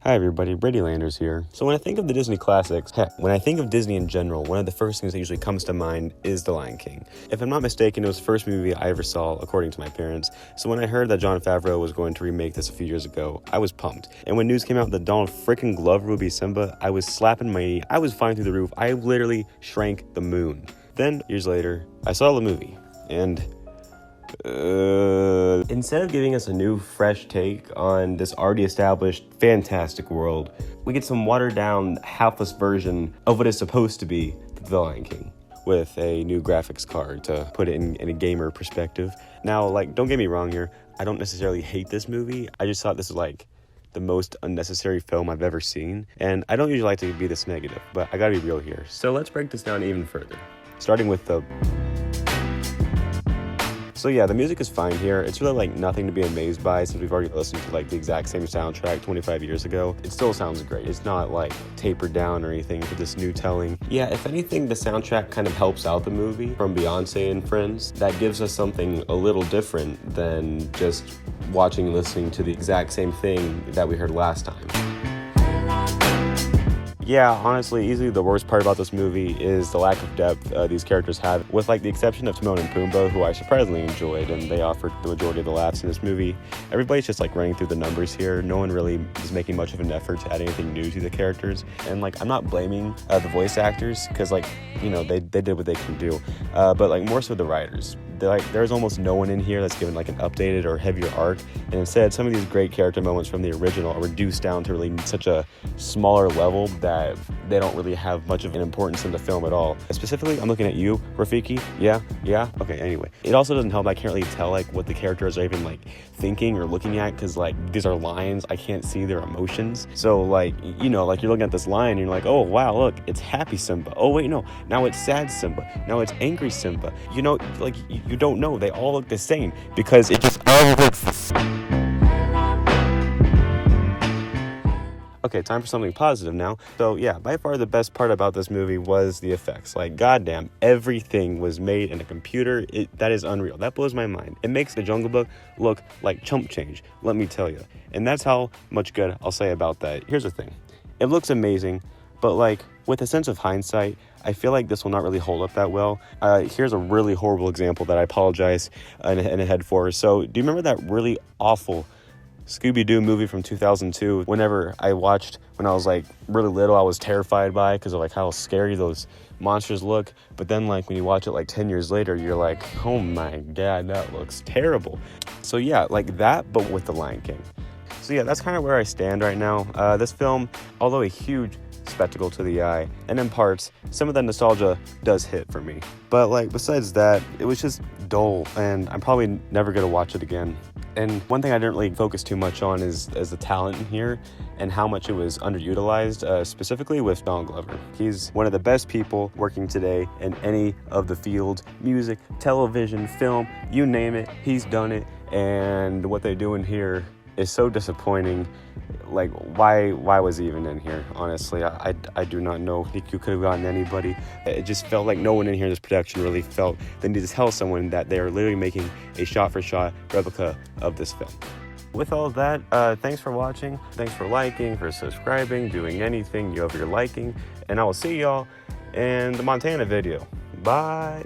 Hi everybody, Brady Landers here. So when I think of the Disney classics, heck, when I think of Disney in general, one of the first things that usually comes to mind is The Lion King. If I'm not mistaken, it was the first movie I ever saw, according to my parents. So when I heard that Jon Favreau was going to remake this a few years ago, I was pumped. And when news came out that Donald frickin' Glover would be Simba, I was slapping my knee. I was flying through the roof. I literally shrank the moon. Then, years later, I saw the movie, and instead of giving us a new, fresh take on this already established, fantastic world, we get some watered-down, halfless version of what is supposed to be The Lion King, with a new graphics card to put it in a gamer perspective. Now, don't get me wrong here, I don't necessarily hate this movie. I just thought this was the most unnecessary film I've ever seen, and I don't usually like to be this negative, but I gotta be real here. So let's break this down even further, starting with So yeah, the music is fine here. It's really nothing to be amazed by since we've already listened to the exact same soundtrack 25 years ago. It still sounds great. It's not tapered down or anything for this new telling. Yeah, if anything, the soundtrack kind of helps out the movie from Beyonce and Friends. That gives us something a little different than just watching and listening to the exact same thing that we heard last time. Yeah, honestly, easily the worst part about this movie is the lack of depth these characters have, with the exception of Timon and Pumbaa, who I surprisingly enjoyed, and they offered the majority of the laughs in this movie. Everybody's just running through the numbers here. No one really is making much of an effort to add anything new to the characters, and I'm not blaming the voice actors, because they did what they can do, but more so the writers. There's almost no one in here that's given an updated or heavier arc, and instead some of these great character moments from the original are reduced down to really such a smaller level that they don't really have much of an importance in the film at all. Specifically, I'm looking at you, Rafiki. Yeah, okay, anyway. It also doesn't help, I can't really tell what the characters are even thinking or looking at, because these are lions, I can't see their emotions. So you're looking at this lion and you're oh wow, look, it's happy Simba. Oh wait, no, now it's sad Simba. Now it's angry Simba. You don't know, they all look the same because it just all looks the same. Okay, time for something positive now. So yeah, by far the best part about this movie was the effects. Goddamn, everything was made in a computer. That is unreal. That blows my mind. It makes The Jungle Book look like chump change, let me tell you. And that's how much good I'll say about that. Here's the thing. It looks amazing, but with a sense of hindsight, I feel this will not really hold up that well. Here's a really horrible example that I apologize in ahead for. So do you remember that really awful Scooby-Doo movie from 2002? Whenever I watched when I was really little, I was terrified by it because of how scary those monsters look. But then when you watch it 10 years later, you're oh my god, that looks terrible. So yeah, that, but with The Lion King. So yeah, that's kind of where I stand right now. This film, although a huge spectacle to the eye, and in parts, some of the nostalgia does hit for me. But besides that, it was just dull, and I'm probably never gonna watch it again. And one thing I didn't really focus too much on is the talent in here and how much it was underutilized, specifically with Donald Glover. He's one of the best people working today in any of the fields: music, television, film, you name it, he's done it. And what they're doing here is so disappointing. Why was he even in here? Honestly, I do not know. I think you could have gotten anybody. It just felt no one in here in this production really felt they need to tell someone that they are literally making a shot-for-shot replica of this film. With all of that, thanks for watching. Thanks for liking, for subscribing, doing anything of your liking. And I will see y'all in the Montana video. Bye.